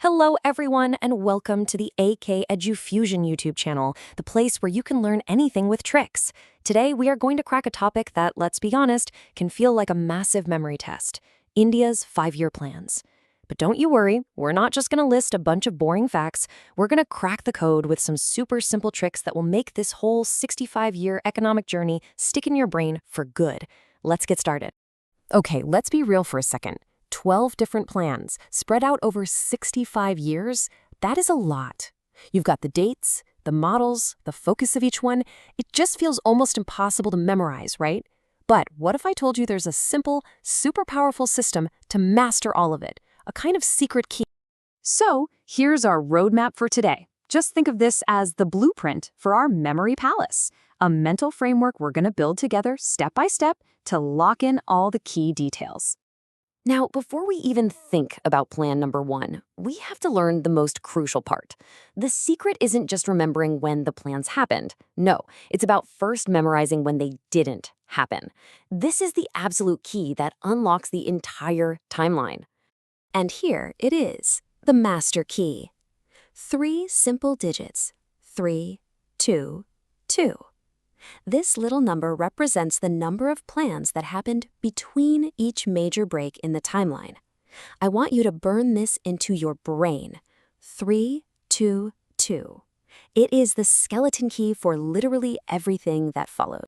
Hello, everyone, and welcome to the AK EDUFUSION YouTube channel, the place where you can learn anything with tricks. Today, we are going to crack a topic that, let's be honest, can feel like a massive memory test: India's 5-year plans. But don't you worry, we're not just going to list a bunch of boring facts. We're going to crack the code with some super simple tricks that will make this whole 65-year economic journey stick in your brain for good. Let's get started. Okay, let's be real for a second. 12 different plans spread out over 65 years, that is a lot. You've got the dates, the models, the focus of each one. It just feels almost impossible to memorize, right? But what if I told you there's a simple, super powerful system to master all of it, a kind of secret key? So here's our roadmap for today. Just think of this as the blueprint for our memory palace, a mental framework we're going to build together step by step to lock in all the key details. Now, before we even think about plan number 1, we have to learn the most crucial part. The secret isn't just remembering when the plans happened. No, it's about first memorizing when they didn't happen. This is the absolute key that unlocks the entire timeline. And here it is, the master key. 3 simple digits: 3, 2, 2. This little number represents the number of plans that happened between each major break in the timeline. I want you to burn this into your brain. 3, 2, 2. It is the skeleton key for literally everything that followed.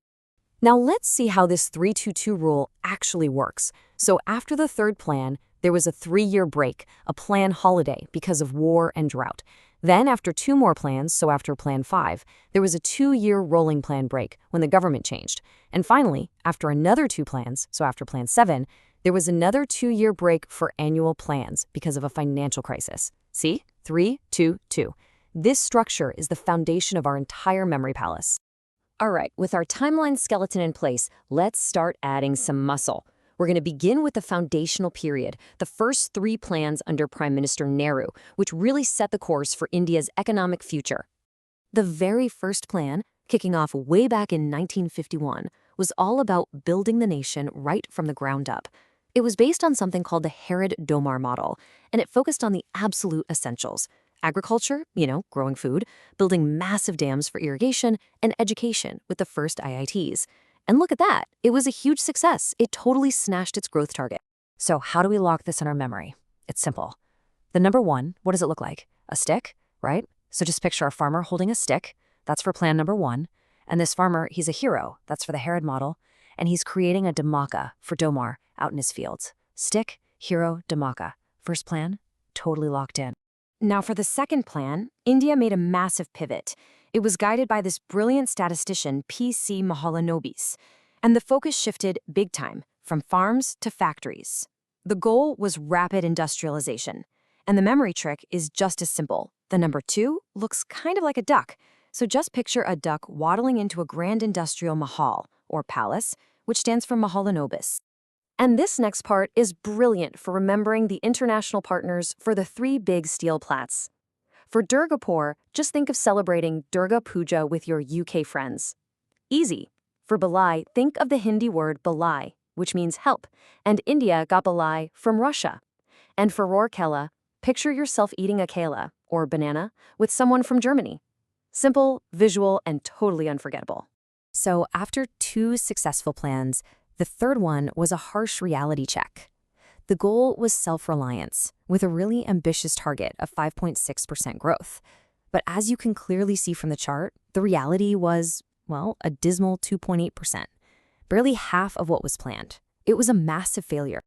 Now let's see how this 3-2-2 rule actually works. So after the third plan, there was a 3-year break, a plan holiday because of war and drought. Then after 2 more plans, so after Plan 5, there was a 2-year rolling plan break when the government changed. And finally, after another 2 plans, so after Plan 7, there was another 2-year break for annual plans because of a financial crisis. See? 3, 2, 2. This structure is the foundation of our entire memory palace. All right, with our timeline skeleton in place, let's start adding some muscle. We're going to begin with the foundational period, the first 3 plans under Prime Minister Nehru, which really set the course for India's economic future. The very first plan, kicking off way back in 1951, was all about building the nation right from the ground up. It was based on something called the Herod-Domar model, and it focused on the absolute essentials: agriculture, growing food, building massive dams for irrigation, and education with the first IITs. And look at that, it was a huge success. It totally smashed its growth target. So how do we lock this in our memory? It's simple. The number 1, what does it look like? A stick, right? So just picture a farmer holding a stick. That's for plan number 1. And this farmer, he's a hero. That's for the Herod model. And he's creating a Dhammaka for Domar out in his fields. Stick, hero, Dhammaka. First plan, totally locked in. Now for the second plan, India made a massive pivot. It was guided by this brilliant statistician, P.C. Mahalanobis, and the focus shifted big time, from farms to factories. The goal was rapid industrialization, and the memory trick is just as simple. The number 2 looks kind of like a duck, so just picture a duck waddling into a grand industrial mahal, or palace, which stands for Mahalanobis. And this next part is brilliant for remembering the international partners for the 3 big steel plats. For Durgapur, just think of celebrating Durga Puja with your UK friends. Easy. For Balai, think of the Hindi word balai, which means help, and India got balai from Russia. And for Rourkela, picture yourself eating a kela, or banana, with someone from Germany. Simple, visual, and totally unforgettable. So after 2 successful plans, the third one was a harsh reality check. The goal was self-reliance, with a really ambitious target of 5.6% growth. But as you can clearly see from the chart, the reality was, well, a dismal 2.8%. Barely half of what was planned. It was a massive failure.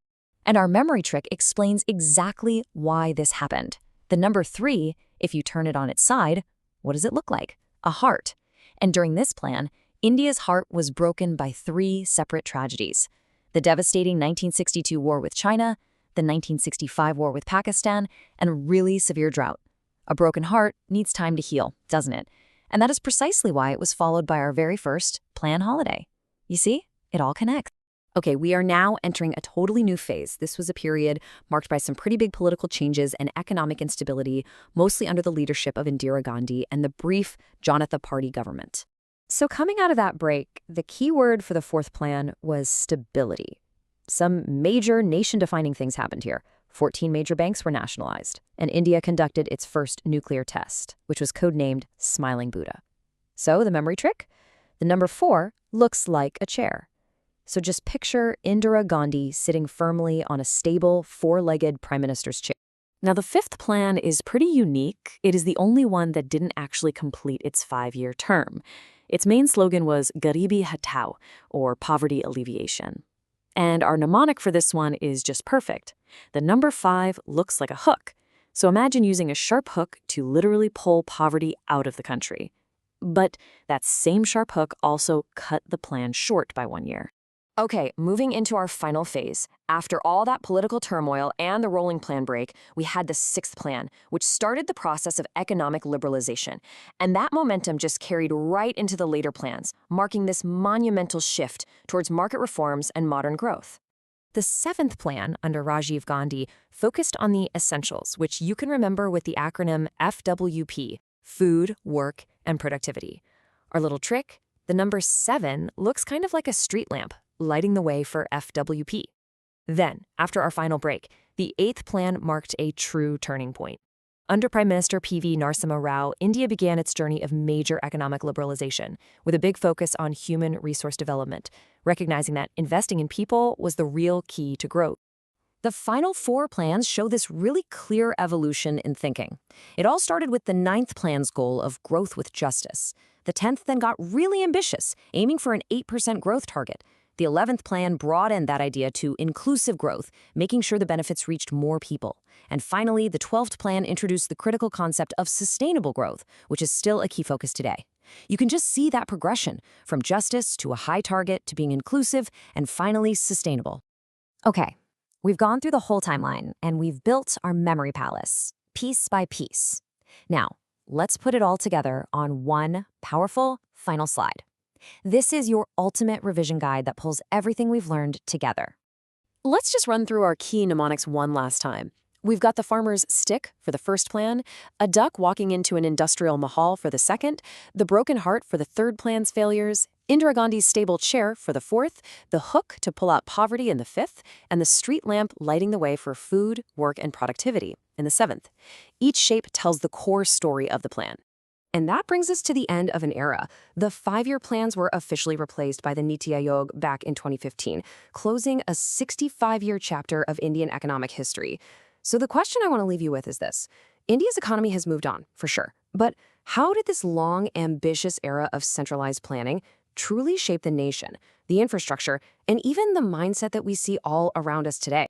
And our memory trick explains exactly why this happened. The number 3, if you turn it on its side, what does it look like? A heart. And during this plan, India's heart was broken by 3 separate tragedies: the devastating 1962 war with China, the 1965 war with Pakistan, and a really severe drought. A broken heart needs time to heal, doesn't it? And that is precisely why it was followed by our very first plan holiday. You see, it all connects. Okay, we are now entering a totally new phase. This was a period marked by some pretty big political changes and economic instability, mostly under the leadership of Indira Gandhi and the brief Janata Party government. So coming out of that break, the key word for the fourth plan was stability. Some major nation-defining things happened here. 14 major banks were nationalized. and India conducted its first nuclear test, which was codenamed Smiling Buddha. So the memory trick? The number 4 looks like a chair. So just picture Indira Gandhi sitting firmly on a stable, 4-legged prime minister's chair. Now, the 5th plan is pretty unique. It is the only one that didn't actually complete its 5-year term. Its main slogan was Garibi Hatao, or poverty alleviation. And our mnemonic for this one is just perfect. The number 5 looks like a hook. So imagine using a sharp hook to literally pull poverty out of the country. But that same sharp hook also cut the plan short by 1 year. Okay, moving into our final phase. After all that political turmoil and the rolling plan break, we had the 6th plan, which started the process of economic liberalization. And that momentum just carried right into the later plans, marking this monumental shift towards market reforms and modern growth. The 7th plan, under Rajiv Gandhi, focused on the essentials, which you can remember with the acronym FWP, Food, Work, and Productivity. Our little trick? The number 7 looks kind of like a street lamp, lighting the way for FWP. Then, after our final break, the 8th plan marked a true turning point. Under Prime Minister P.V. Narasimha Rao, India began its journey of major economic liberalization, with a big focus on human resource development, recognizing that investing in people was the real key to growth. The final 4 plans show this really clear evolution in thinking. It all started with the 9th plan's goal of growth with justice. The 10th then got really ambitious, aiming for an 8% growth target. The 11th plan broadened that idea to inclusive growth, making sure the benefits reached more people. And finally, the 12th plan introduced the critical concept of sustainable growth, which is still a key focus today. You can just see that progression, from justice to a high target to being inclusive and finally sustainable. Okay, we've gone through the whole timeline, and we've built our memory palace, piece by piece. Now, let's put it all together on one powerful final slide. This is your ultimate revision guide that pulls everything we've learned together. Let's just run through our key mnemonics one last time. We've got the farmer's stick for the first plan, a duck walking into an industrial mahal for the second, the broken heart for the third plan's failures, Indira Gandhi's stable chair for the fourth, the hook to pull out poverty in the fifth, and the street lamp lighting the way for food, work, and productivity in the seventh. Each shape tells the core story of the plan. And that brings us to the end of an era. The 5-year plans were officially replaced by the NITI Aayog back in 2015, closing a 65-year chapter of Indian economic history. So the question I want to leave you with is this. India's economy has moved on, for sure. But how did this long, ambitious era of centralized planning truly shape the nation, the infrastructure, and even the mindset that we see all around us today?